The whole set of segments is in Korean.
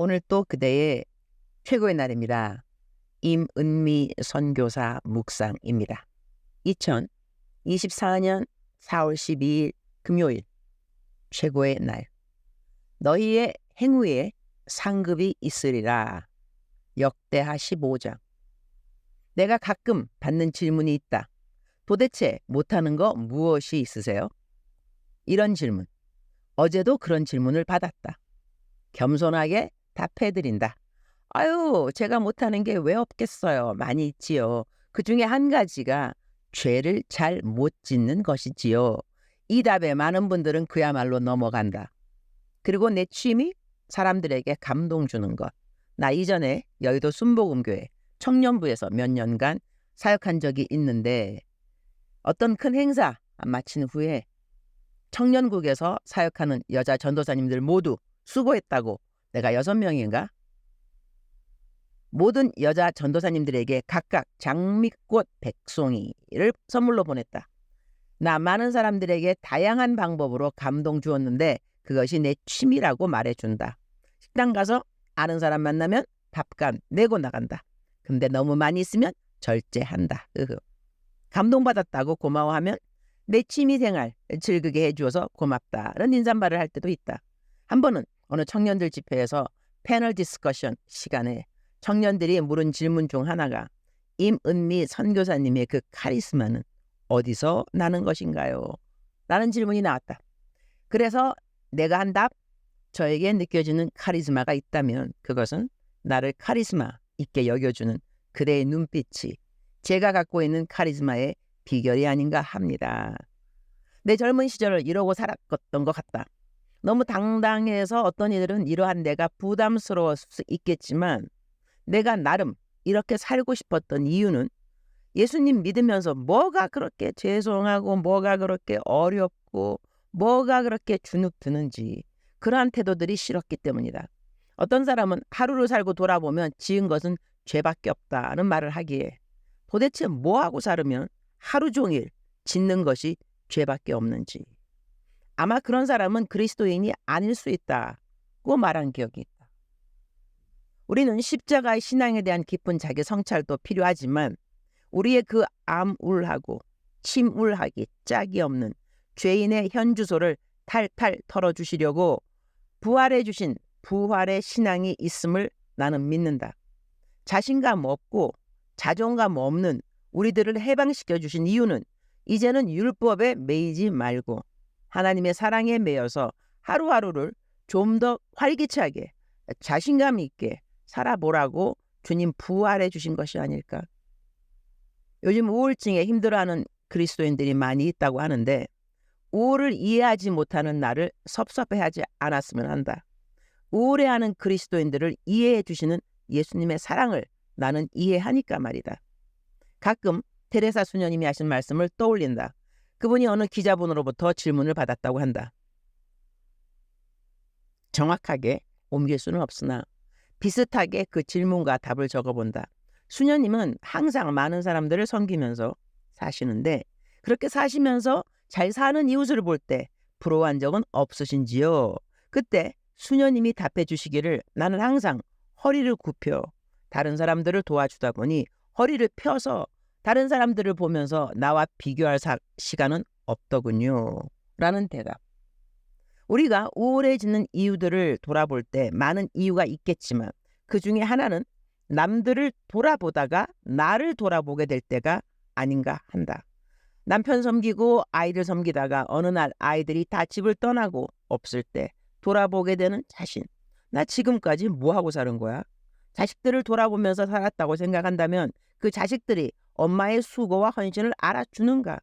오늘 또 그대의 최고의 날입니다. 임은미 선교사 묵상입니다. 2024년 4월 12일 금요일 최고의 날. 너희의 행위에 상급이 있으리라. 역대하 15장. 내가 가끔 받는 질문이 있다. 도대체 못하는 거 무엇이 있으세요? 이런 질문. 어제도 그런 질문을 받았다. 겸손하게 답해드린다. 아유, 제가 못하는 게 왜 없겠어요. 많이 있지요. 그 중에 한 가지가 죄를 잘 못 짓는 것이지요. 이 답에 많은 분들은 그야말로 넘어간다. 그리고 내 취미? 사람들에게 감동 주는 것. 나 이전에 여의도 순복음교회 청년부에서 몇 년간 사역한 적이 있는데 어떤 큰 행사 마친 후에 청년국에서 사역하는 여자 전도사님들 모두 수고했다고 내가 6명인가? 모든 여자 전도사님들에게 각각 장미꽃 100송이를 선물로 보냈다. 나 많은 사람들에게 다양한 방법으로 감동 주었는데 그것이 내 취미라고 말해준다. 식당 가서 아는 사람 만나면 밥값 내고 나간다. 근데 너무 많이 있으면 절제한다. 감동받았다고 고마워하면 내 취미생활 즐기게 해주어서 고맙다는 인사말을 할 때도 있다. 한 번은 어느 청년들 집회에서 패널 디스커션 시간에 청년들이 물은 질문 중 하나가 임은미 선교사님의 그 카리스마는 어디서 나는 것인가요? 라는 질문이 나왔다. 그래서 내가 한 답, 저에게 느껴지는 카리스마가 있다면 그것은 나를 카리스마 있게 여겨주는 그대의 눈빛이 제가 갖고 있는 카리스마의 비결이 아닌가 합니다. 내 젊은 시절을 이러고 살았던 것 같다. 너무 당당해서 어떤 이들은 이러한 내가 부담스러울 수 있겠지만 내가 나름 이렇게 살고 싶었던 이유는 예수님 믿으면서 뭐가 그렇게 죄송하고 뭐가 그렇게 어렵고 뭐가 그렇게 주눅드는지 그러한 태도들이 싫었기 때문이다. 어떤 사람은 하루를 살고 돌아보면 지은 것은 죄밖에 없다는 말을 하기에 도대체 뭐하고 살으면 하루 종일 짓는 것이 죄밖에 없는지. 아마 그런 사람은 그리스도인이 아닐 수 있다고 말한 기억이 있다. 우리는 십자가의 신앙에 대한 깊은 자기 성찰도 필요하지만 우리의 그 암울하고 침울하기 짝이 없는 죄인의 현주소를 탈탈 털어주시려고 부활해 주신 부활의 신앙이 있음을 나는 믿는다. 자신감 없고 자존감 없는 우리들을 해방시켜 주신 이유는 이제는 율법에 매이지 말고 하나님의 사랑에 매여서 하루하루를 좀 더 활기차게 자신감 있게 살아보라고 주님 부활해 주신 것이 아닐까. 요즘 우울증에 힘들어하는 그리스도인들이 많이 있다고 하는데 우울을 이해하지 못하는 나를 섭섭해하지 않았으면 한다. 우울해하는 그리스도인들을 이해해 주시는 예수님의 사랑을 나는 이해하니까 말이다. 가끔 테레사 수녀님이 하신 말씀을 떠올린다. 그분이 어느 기자분으로부터 질문을 받았다고 한다. 정확하게 옮길 수는 없으나 비슷하게 그 질문과 답을 적어본다. 수녀님은 항상 많은 사람들을 섬기면서 사시는데 그렇게 사시면서 잘 사는 이웃을 볼 때 부러워한 적은 없으신지요? 그때 수녀님이 답해 주시기를 나는 항상 허리를 굽혀 다른 사람들을 도와주다 보니 허리를 펴서 다른 사람들을 보면서 나와 비교할 시간은 없더군요. 라는 대답. 우리가 우울해지는 이유들을 돌아볼 때 많은 이유가 있겠지만 그 중에 하나는 남들을 돌아보다가 나를 돌아보게 될 때가 아닌가 한다. 남편 섬기고 아이들 섬기다가 어느 날 아이들이 다 집을 떠나고 없을 때 돌아보게 되는 자신. 나 지금까지 뭐하고 사는 거야? 자식들을 돌아보면서 살았다고 생각한다면 그 자식들이 엄마의 수고와 헌신을 알아주는가?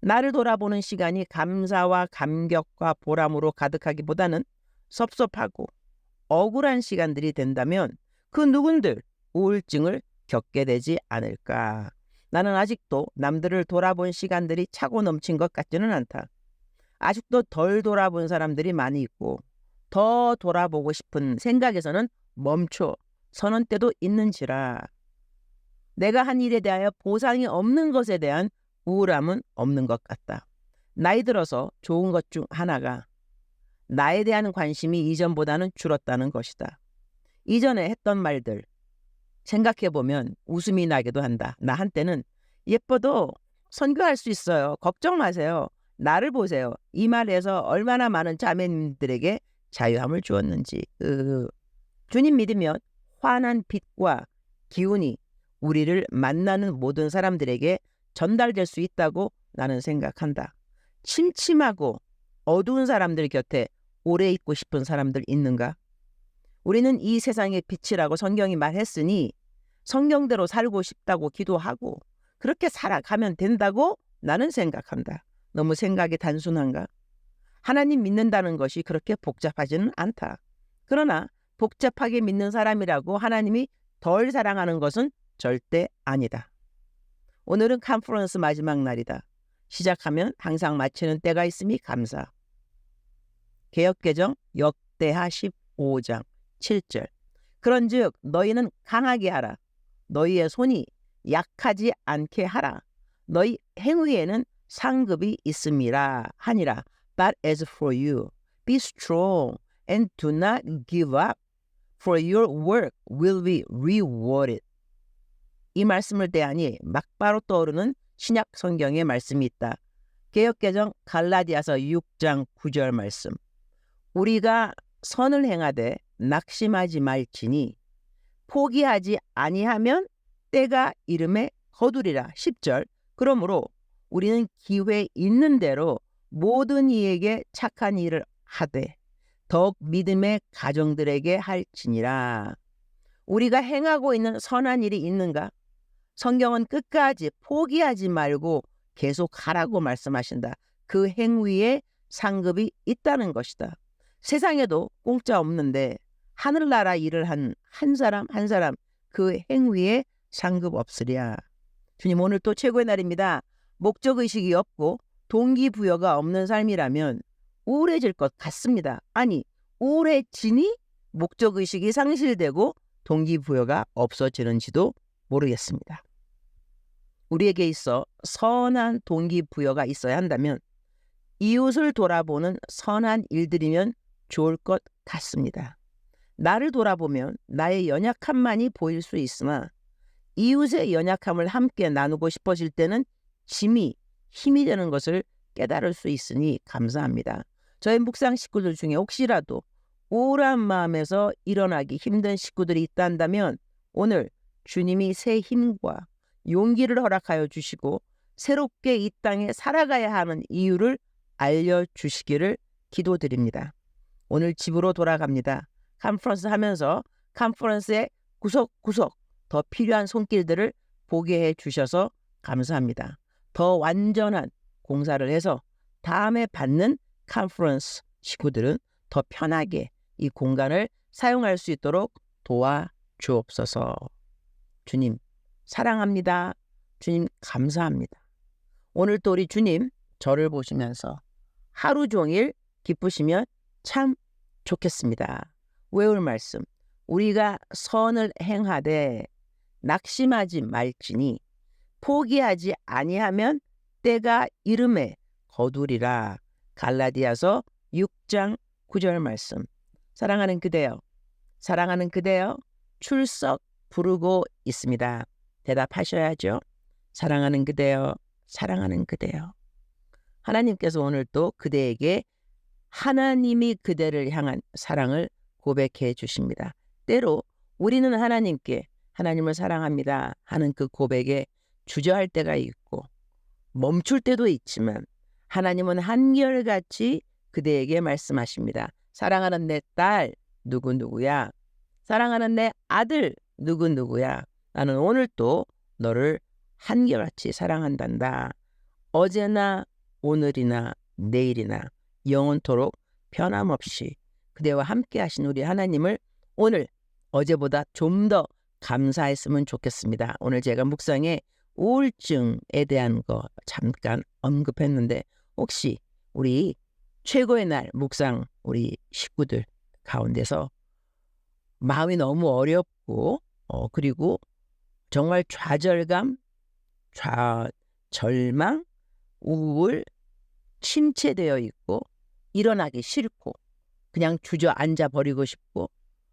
나를 돌아보는 시간이 감사와 감격과 보람으로 가득하기보다는 섭섭하고 억울한 시간들이 된다면 그 누군들 우울증을 겪게 되지 않을까. 나는 아직도 남들을 돌아본 시간들이 차고 넘친 것 같지는 않다. 아직도 덜 돌아본 사람들이 많이 있고 더 돌아보고 싶은 생각에서는 멈춰 서는 때도 있는지라. 내가 한 일에 대하여 보상이 없는 것에 대한 우울함은 없는 것 같다. 나이 들어서 좋은 것 중 하나가 나에 대한 관심이 이전보다는 줄었다는 것이다. 이전에 했던 말들 생각해보면 웃음이 나기도 한다. 나 한때는 예뻐도 선교할 수 있어요. 걱정 마세요. 나를 보세요. 이 말에서 얼마나 많은 자매님들에게 자유함을 주었는지. 주님 믿으면 환한 빛과 기운이 우리를 만나는 모든 사람들에게 전달될 수 있다고 나는 생각한다. 침침하고 어두운 사람들 곁에 오래 있고 싶은 사람들 있는가? 우리는 이 세상의 빛이라고 성경이 말했으니 성경대로 살고 싶다고 기도하고 그렇게 살아가면 된다고 나는 생각한다. 너무 생각이 단순한가? 하나님 믿는다는 것이 그렇게 복잡하지는 않다. 그러나 복잡하게 믿는 사람이라고 하나님이 덜 사랑하는 것은 절대 아니다. 오늘은 컨퍼런스 마지막 날이다. 시작하면 항상 마치는 때가 있음이 감사. 개역개정 역대하 15장 7절. 그런즉 너희는 강하게 하라. 너희의 손이 약하지 않게 하라. 너희 행위에는 상급이 있음이라 하니라. But as for you, be strong and do not give up, for your work will be rewarded. 이 말씀을 대하니 막바로 떠오르는 신약 성경의 말씀이 있다. 개역개정 갈라디아서 6장 9절 말씀. 우리가 선을 행하되 낙심하지 말지니 포기하지 아니하면 때가 이름에 거두리라. 10절. 그러므로 우리는 기회 있는 대로 모든 이에게 착한 일을 하되 더욱 믿음의 가정들에게 할지니라. 우리가 행하고 있는 선한 일이 있는가? 성경은 끝까지 포기하지 말고 계속 하라고 말씀하신다. 그 행위에 상급이 있다는 것이다. 세상에도 공짜 없는데 하늘나라 일을 한 한 사람 한 사람 그 행위에 상급 없으랴. 주님, 오늘 또 최고의 날입니다. 목적의식이 없고 동기부여가 없는 삶이라면 우울해질 것 같습니다. 아니, 우울해지니 목적의식이 상실되고 동기부여가 없어지는지도 모르겠습니다. 우리에게 있어 선한 동기부여가 있어야 한다면 이웃을 돌아보는 선한 일들이면 좋을 것 같습니다. 나를 돌아보면 나의 연약함만이 보일 수 있으나 이웃의 연약함을 함께 나누고 싶어질 때는 짐이 힘이 되는 것을 깨달을 수 있으니 감사합니다. 저희 묵상 식구들 중에 혹시라도 우울한 마음에서 일어나기 힘든 식구들이 있다면 오늘 주님이 새 힘과 용기를 허락하여 주시고 새롭게 이 땅에 살아가야 하는 이유를 알려주시기를 기도드립니다. 오늘 집으로 돌아갑니다. 컨퍼런스 하면서 컨퍼런스의 구석구석 더 필요한 손길들을 보게 해주셔서 감사합니다. 더 완전한 공사를 해서 다음에 받는 컨퍼런스 식구들은 더 편하게 이 공간을 사용할 수 있도록 도와주옵소서. 주님 사랑합니다. 주님 감사합니다. 오늘 또 우리 주님 저를 보시면서 하루 종일 기쁘시면 참 좋겠습니다. 외울 말씀. 우리가 선을 행하되 낙심하지 말지니 포기하지 아니하면 때가 이름에 거두리라. 갈라디아서 6장 9절 말씀. 사랑하는 그대여, 사랑하는 그대여, 출석 부르고 있습니다. 대답하셔야죠. 사랑하는 그대여, 사랑하는 그대여. 하나님께서 오늘 또 그대에게 하나님이 그대를 향한 사랑을 고백해 주십니다. 때로 우리는 하나님께 하나님을 사랑합니다 하는 그 고백에 주저할 때가 있고 멈출 때도 있지만 하나님은 한결같이 그대에게 말씀하십니다. 사랑하는 내 딸 누구누구야. 사랑하는 내 아들 누구누구야. 나는 오늘 또 너를 한결같이 사랑한단다. 어제나 오늘이나 내일이나 영원토록 변함없이 그대와 함께 하신 우리 하나님을 오늘 어제보다 좀 더 감사했으면 좋겠습니다. 오늘 제가 묵상에 우울증에 대한 거 잠깐 언급했는데 혹시 우리 최고의 날 묵상 우리 식구들 가운데서 마음이 너무 어렵고 그리고 정말 좌절감, 절망, 우울, 침체되어 있고 일어나기 싫고 그냥 주저앉아 버리고 싶고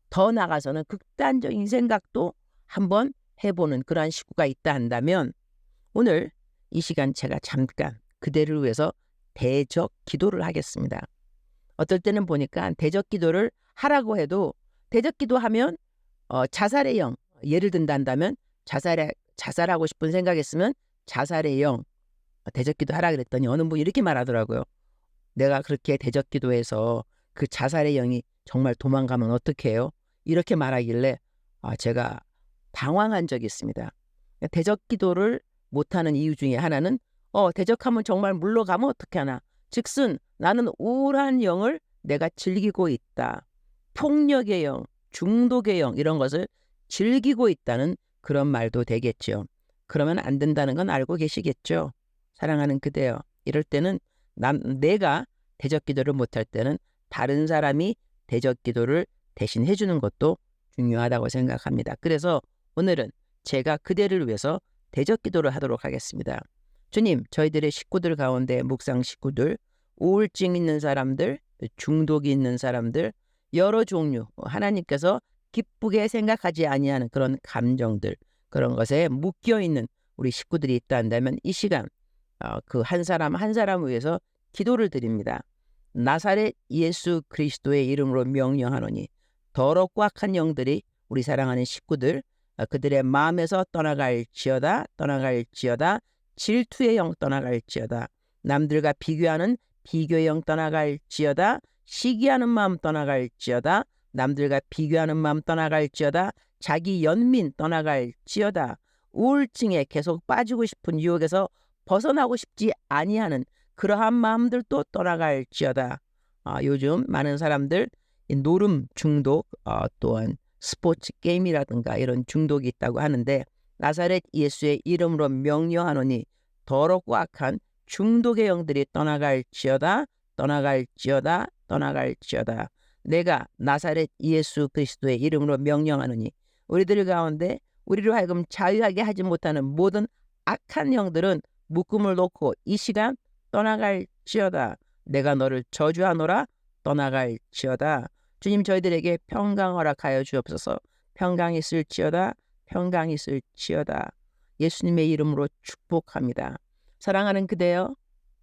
더 나아가서는 극단적인 생각도 한번 해보는 그러한 식구가 있다 한다면 오늘 이 시간 제가 잠깐 그대를 위해서 대적 기도를 하겠습니다. 어떨 때는 보니까 대적 기도를 하라고 해도 대적 기도하면 자살의 영, 예를 든다면 자살하고 싶은 생각했으면 자살의 영, 대적 기도 하라 그랬더니 어느 분이 이렇게 말하더라고요. 내가 그렇게 대적 기도해서 그 자살의 영이 정말 도망가면 어떡해요? 이렇게 말하길래 제가 당황한 적이 있습니다. 대적 기도를 못하는 이유 중에 하나는 대적하면 정말 물러가면 어떻게 하나. 즉슨 나는 우울한 영을 내가 즐기고 있다. 폭력의 영, 중독의 영 이런 것을 즐기고 있다는 그런 말도 되겠죠. 그러면 안 된다는 건 알고 계시겠죠. 사랑하는 그대여. 이럴 때는 내가 대적 기도를 못할 때는 다른 사람이 대적 기도를 대신 해주는 것도 중요하다고 생각합니다. 그래서 오늘은 제가 그대를 위해서 대적 기도를 하도록 하겠습니다. 주님, 저희들의 식구들 가운데 묵상 식구들, 우울증 있는 사람들, 중독이 있는 사람들, 여러 종류 하나님께서 기쁘게 생각하지 아니하는 그런 감정들, 그런 것에 묶여있는 우리 식구들이 있다 한다면 이 시간 그 한 사람 한 사람을 위해서 기도를 드립니다. 나사렛 예수 그리스도의 이름으로 명령하노니 더럽고 악한 영들이 우리 사랑하는 식구들 그들의 마음에서 떠나갈지어다. 질투의 영 떠나갈지어다. 남들과 비교하는 비교의 영 떠나갈지어다. 시기하는 마음 떠나갈지어다. 남들과 비교하는 마음 떠나갈지어다. 자기 연민 떠나갈지어다. 우울증에 계속 빠지고 싶은 유혹에서 벗어나고 싶지 아니하는 그러한 마음들도 떠나갈지어다. 요즘 많은 사람들 노름 중독 또한 스포츠 게임이라든가 이런 중독이 있다고 하는데 나사렛 예수의 이름으로 명령하노니 더럽고 악한 중독의 영들이 떠나갈지어다. 내가 나사렛 예수 그리스도의 이름으로 명령하노니 우리들 가운데 우리로 하여금 자유하게 하지 못하는 모든 악한 영들은 묶음을 놓고 이 시간 떠나갈지어다. 내가 너를 저주하노라. 떠나갈지어다. 주님, 저희들에게 평강 허락하여 주옵소서. 평강이 있을지어다. 예수님의 이름으로 축복합니다. 사랑하는 그대여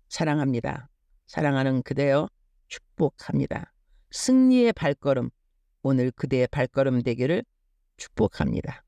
사랑합니다. 사랑하는 그대여 축복합니다. 승리의 발걸음, 오늘 그대의 발걸음 되기를 축복합니다.